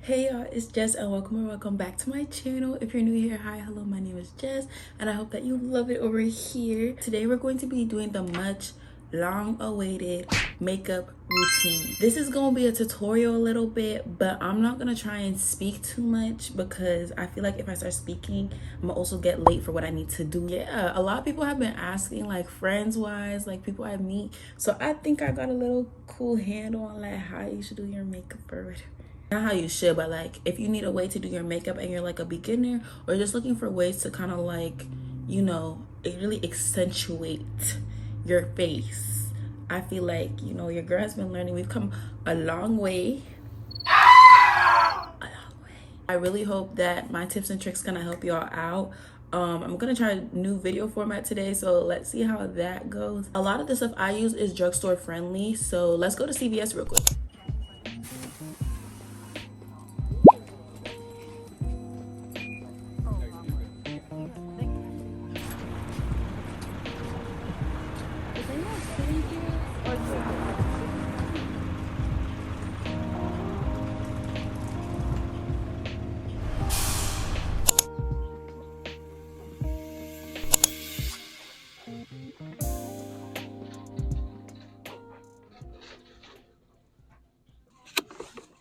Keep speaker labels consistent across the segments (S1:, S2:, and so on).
S1: Hey y'all, it's Jess and welcome back to my channel. If you're new here, hi, hello, my name is Jess and I hope that you love it over here. Today we're going to be doing the much long awaited makeup routine. This is gonna be a tutorial a little bit, but I'm not gonna try and speak too much because I feel like if I start speaking, I'm gonna also get late for what I need to do. Yeah, a lot of people have been asking, like friends wise, like people I meet, so I think I got a little cool handle on like how you should do your makeup or whatever. Not how you should, but like if you need a way to do your makeup and you're like a beginner or just looking for ways to kind of like, you know, it really accentuate your face. I feel like, you know, your girl has been learning. We've come a long way. I really hope that my tips and tricks gonna help y'all out. I'm gonna try a new video format today, so let's see how that goes. A lot of the stuff I use is drugstore friendly, so let's go to CVS real quick.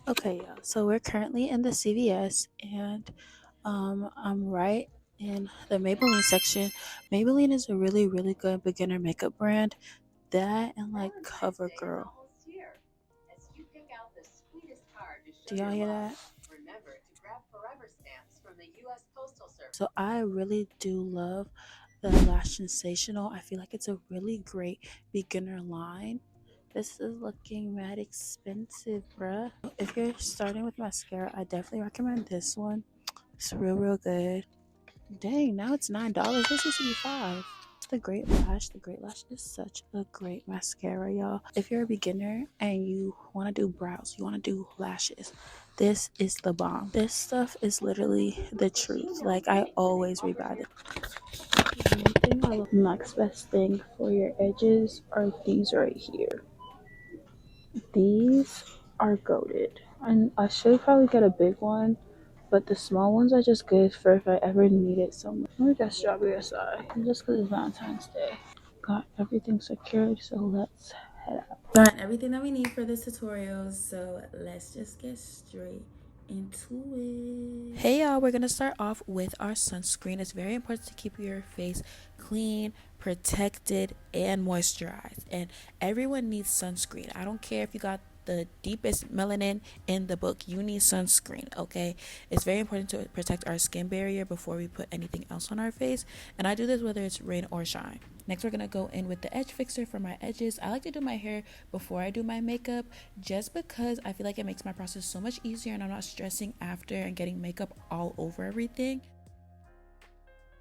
S1: Okay, y'all, so we're currently in the CVS and I'm right in the Maybelline section. Maybelline is a really good beginner makeup brand. That and like CoverGirl. Do y'all hear that? So I really do love the Lash Sensational. I feel like it's a really great beginner line. This is looking mad expensive, bruh. If you're starting with mascara, I definitely recommend this one. It's real good. Dang, now it's $9. This used to be $5. The Great Lash. The Great Lash is such a great mascara, y'all. If you're a beginner and you want to do brows, you want to do lashes, this is the bomb. This stuff is literally the truth. Like, I always rebuy it. Next best thing for your edges are these right here. These are goated. And I should probably get a big one, but the small ones are just good for if I ever need it somewhere. Let me get strawberry aside, just because it's Valentine's Day. Got everything secured, so let's head out. Got everything that we need for this tutorial, so let's just get straight into it. Hey y'all, we're gonna start off with our sunscreen. It's very important to keep your face clean, protected, and moisturized, and everyone needs sunscreen. I don't care if you got the deepest melanin in the book, you need sunscreen. Okay, it's very important to protect our skin barrier before we put anything else on our face, and I do this whether it's rain or shine. Next, we're gonna go in with the edge fixer for my edges. I like to do my hair before I do my makeup just because I feel like it makes my process so much easier and I'm not stressing after and getting makeup all over everything.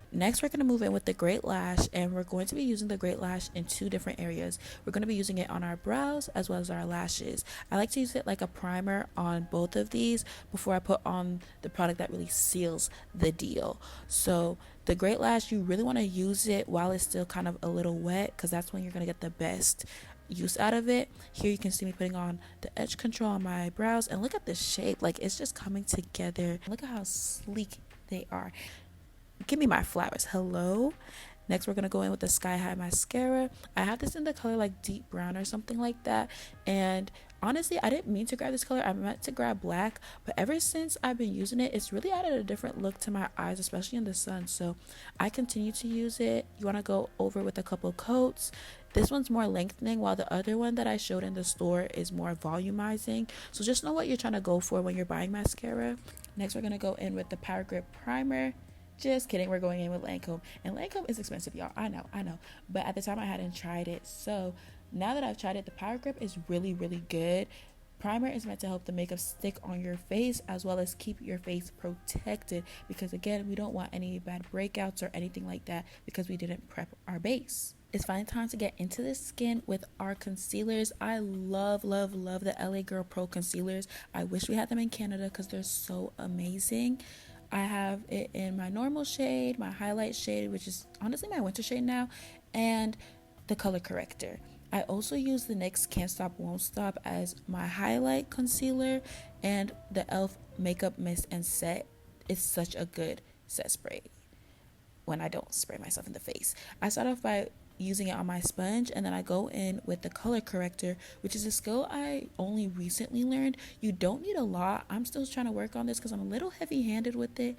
S1: Next, we're going to move in with the Great Lash, and we're going to be using the Great Lash in two different areas. We're going to be using it on our brows as well as our lashes. I like to use it like a primer on both of these before I put on the product that really seals the deal. So the Great Lash, you really want to use it while it's still kind of a little wet because that's when you're going to get the best use out of it. Here you can see me putting on the edge control on my brows, and look at the shape. Like, it's just coming together. Look at how sleek they are. Give me my flowers. Hello. Next, we're going to go in with the Sky High Mascara. I have this in the color like deep brown or something like that. And honestly, I didn't mean to grab this color. I meant to grab black. But ever since I've been using it, it's really added a different look to my eyes, especially in the sun. So I continue to use it. You want to go over with a couple coats. This one's more lengthening, while the other one that I showed in the store is more volumizing. So just know what you're trying to go for when you're buying mascara. Next, we're going to go in with the Power Grip Primer. Just kidding, we're going in with Lancome. And Lancome is expensive, y'all. I know. But at the time, I hadn't tried it. So now that I've tried it, the Power Grip is really good. Primer is meant to help the makeup stick on your face as well as keep your face protected. Because again, we don't want any bad breakouts or anything like that because we didn't prep our base. It's finally time to get into the skin with our concealers. I love the LA Girl Pro concealers. I wish we had them in Canada because they're so amazing. I have it in my normal shade, my highlight shade, which is honestly my winter shade now, and the color corrector.
S2: I also use the NYX Can't Stop Won't Stop as my highlight concealer, and the e.l.f. makeup mist and set is such a good set spray when I don't spray myself in the face. I start off by using it on my sponge, and then I go in with the color corrector, which is a skill I only recently learned. You don't need a lot. I'm still trying to work on this because I'm a little heavy-handed with it,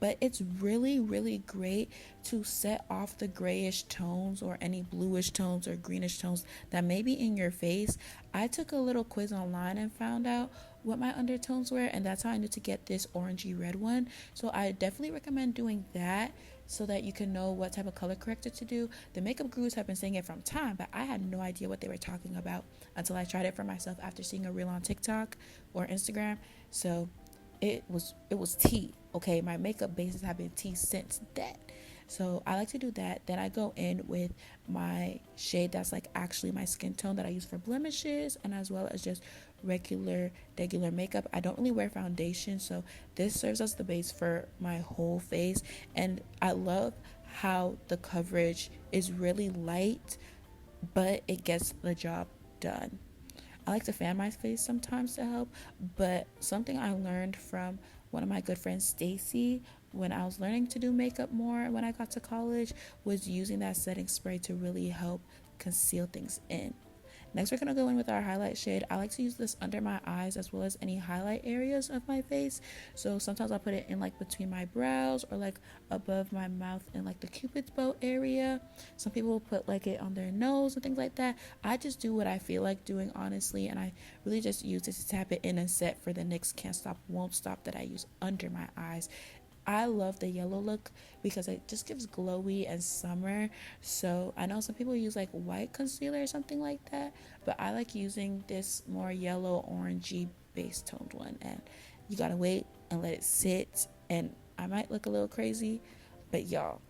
S2: but it's really great to set off the grayish tones or any bluish tones or greenish tones that may be in your face. I took a little quiz online and found out what my undertones were, and that's how I knew to get this orangey red one. So I definitely recommend doing that so that you can know what type of color corrector to do. The makeup gurus have been saying it from time, but I had no idea what they were talking about until I tried it for myself after seeing a reel on TikTok or Instagram. So it was tea. Okay, my makeup bases have been tea since then. So I like to do that. Then I go in with my shade that's like actually my skin tone that I use for blemishes, and as well as just regular makeup. I don't really wear foundation, so this serves as the base for my whole face. And I love how the coverage is really light, but it gets the job done. I like to fan my face sometimes to help, but something I learned from one of my good friends, Stacy, when I was learning to do makeup more when I got to college, was using that setting spray to really help conceal things in. Next, we're going to go in with our highlight shade. I like to use this under my eyes as well as any highlight areas of my face. So sometimes I'll put it in like between my brows or like above my mouth in like the cupid's bow area. Some people will put like it on their nose and things like that. I just do what I feel like doing, honestly, and I really just use it to tap it in and set for the NYX Can't Stop Won't Stop that I use under my eyes. I love the yellow look because it just gives glowy and summer. So I know some people use like white concealer or something like that, but I like using this more yellow orangey base toned one. And you gotta wait and let it sit, and I might look a little crazy, but y'all,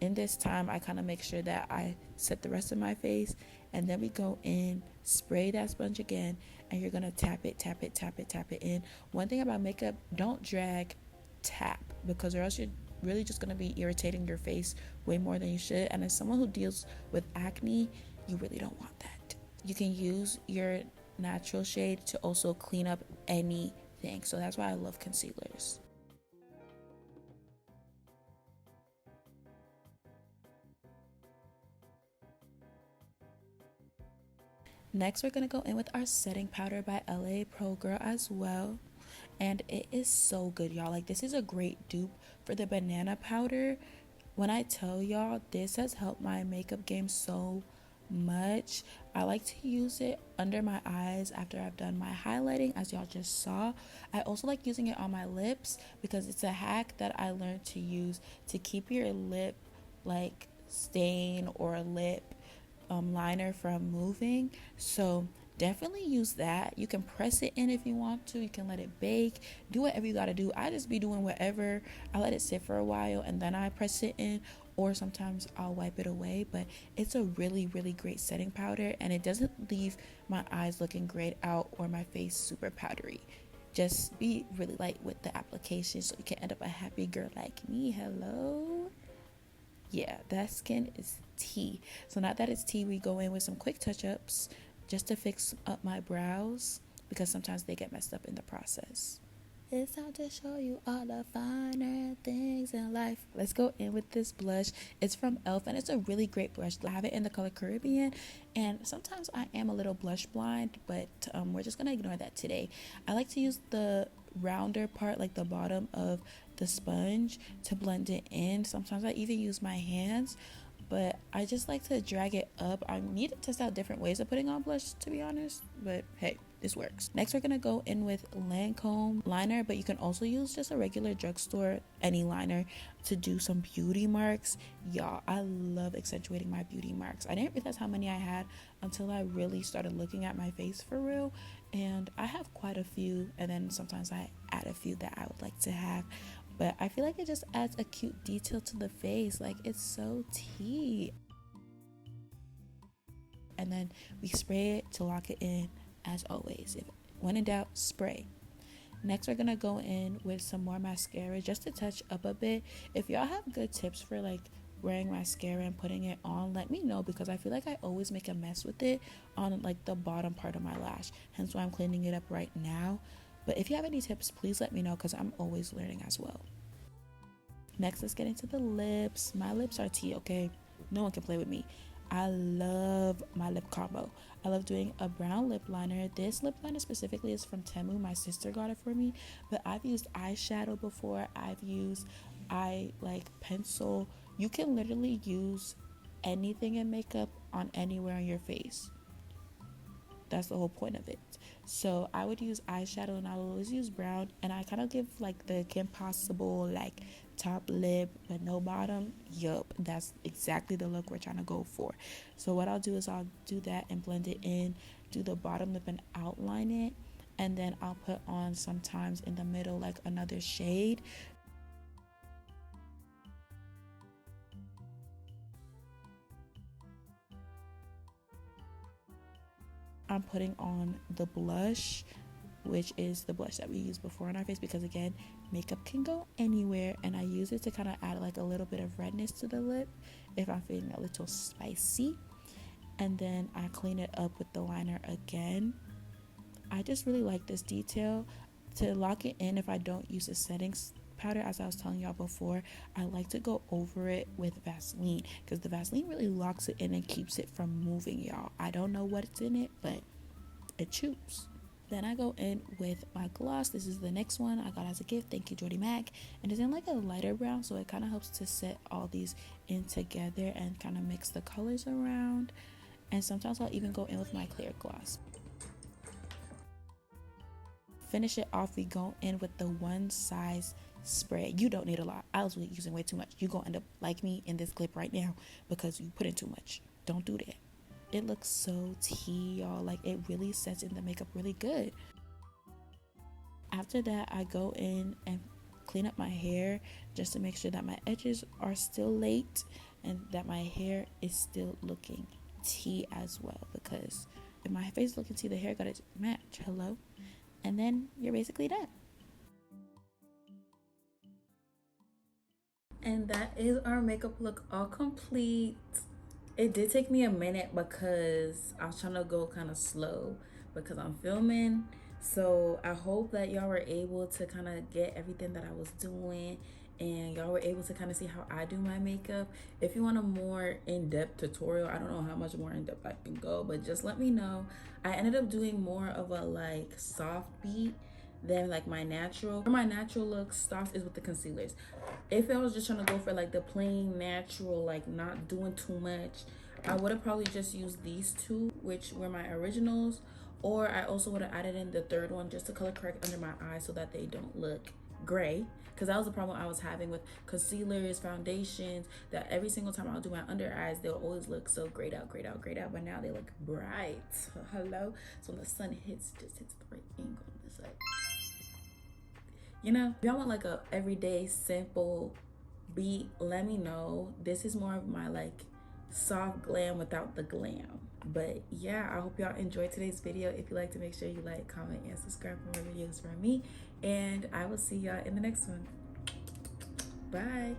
S2: in this time I kind of make sure that I set the rest of my face, and then we go in, spray that sponge again, and you're gonna tap it in. One thing about makeup, don't drag, tap, because or else you're really just going to be irritating your face way more than you should. And as someone who deals with acne, you really don't want that. You can use your natural shade to also clean up anything, so that's why I love concealers. Next, we're going to go in with our setting powder by LA Pro Girl as well, and it is so good, y'all. Like, this is a great dupe for the banana powder. When I tell y'all, this has helped my makeup game so much. I like to use it under my eyes after I've done my highlighting, as y'all just saw. I also like using it on my lips because it's a hack that I learned to use to keep your lip like stain or lip liner from moving. So definitely use that. You can press it in if you want to. You can let it bake. Do whatever you gotta do. I just be doing whatever. I let it sit for a while and then I press it in, or sometimes I'll wipe it away. But it's a really great setting powder, and it doesn't leave my eyes looking grayed out or my face super powdery. Just be really light with the application so you can end up a happy girl like me. Hello. Yeah, that skin is tea. So now that it's tea, we go in with some quick touch-ups just to fix up my brows because sometimes they get messed up in the process. It's time to show you all the finer things in life. Let's go in with this blush. It's from e.l.f. and it's a really great blush. I have it in the color Caribbean, and sometimes I am a little blush blind, but we're just gonna ignore that today. I like to use the rounder part, like the bottom of the sponge, to blend it in. Sometimes I even use my hands, but I just like to drag it up. I need to test out different ways of putting on blush, to be honest, but hey, this works. Next, we're gonna go in with Lancome liner, but you can also use just a regular drugstore any liner to do some beauty marks. Y'all, I love accentuating my beauty marks. I didn't realize how many I had until I really started looking at my face for real, and I have quite a few, and then sometimes I add a few that I would like to have. But I feel like it just adds a cute detail to the face. Like, it's so tea. And then we spray it to lock it in, as always. If when in doubt, spray. Next, we're going to go in with some more mascara just to touch up a bit. If y'all have good tips for like wearing mascara and putting it on, let me know, because I feel like I always make a mess with it on like the bottom part of my lash, hence why I'm cleaning it up right now. But if you have any tips, please let me know, because I'm always learning as well. Next, let's get into the lips. My lips are tea, okay? No one can play with me. I love my lip combo. I love doing a brown lip liner. This lip liner specifically is from Temu. My sister got it for me. But I've used eyeshadow before. I've used pencil. You can literally use anything in makeup on anywhere on your face. That's the whole point of it. So I would use eyeshadow, and I will always use brown, and I kind of give like the Kim Possible like top lip but no bottom. Yup, that's exactly the look we're trying to go for. So what I'll do is I'll do that and blend it in, do the bottom lip and outline it, and then I'll put on sometimes in the middle like another shade. I'm putting on the blush, which is the blush that we used before on our face, because again, makeup can go anywhere, and I use it to kind of add like a little bit of redness to the lip if I'm feeling a little spicy. And then I clean it up with the liner again. I just really like this detail. To lock it in, if I don't use a setting powder, as I was telling y'all before, I like to go over it with Vaseline, because the Vaseline really locks it in and keeps it from moving, y'all. I don't know what's in it, but it chews. Then I go in with my gloss. This is the next one I got as a gift. Thank you, Jordy Mac. And it's in like a lighter brown, so it kind of helps to set all these in together and kind of mix the colors around. And sometimes I'll even go in with my clear gloss. Finish it off, we go in with the one size spray. You don't need a lot. I was using way too much. You gonna end up like me in this clip right now because you put in too much. Don't do that. It looks so tea, y'all. Like, it really sets in the makeup really good. After that, I go in and clean up my hair just to make sure that my edges are still laid and that my hair is still looking tea as well, because if my face is looking tea, the hair gotta match. Hello. And then you're basically done. And that is our makeup look all complete. It did take me a minute because I was trying to go kind of slow because I'm filming. So I hope that y'all were able to kind of get everything that I was doing, and y'all were able to kind of see how I do my makeup. If you want a more in-depth tutorial, I don't know how much more in-depth I can go, but just let me know. I ended up doing more of a like soft beat than like my natural. My natural look soft is with the concealers. If I was just trying to go for like the plain natural, like not doing too much, I would have probably just used these two, which were my originals. Or I also would have added in the third one just to color correct under my eyes so that they don't look gray, because that was the problem I was having with concealers, foundations, that every single time I'll do my under eyes, they'll always look so grayed out, but now they look bright. Hello. So when the sun hits, just hits the right angle on this side. You know, if y'all want like a everyday simple beat, let me know. This is more of my like soft glam without the glam. But yeah, I hope y'all enjoyed today's video. If you like to, make sure you like, comment, and subscribe for more videos from me, and I will see y'all in the next one. Bye.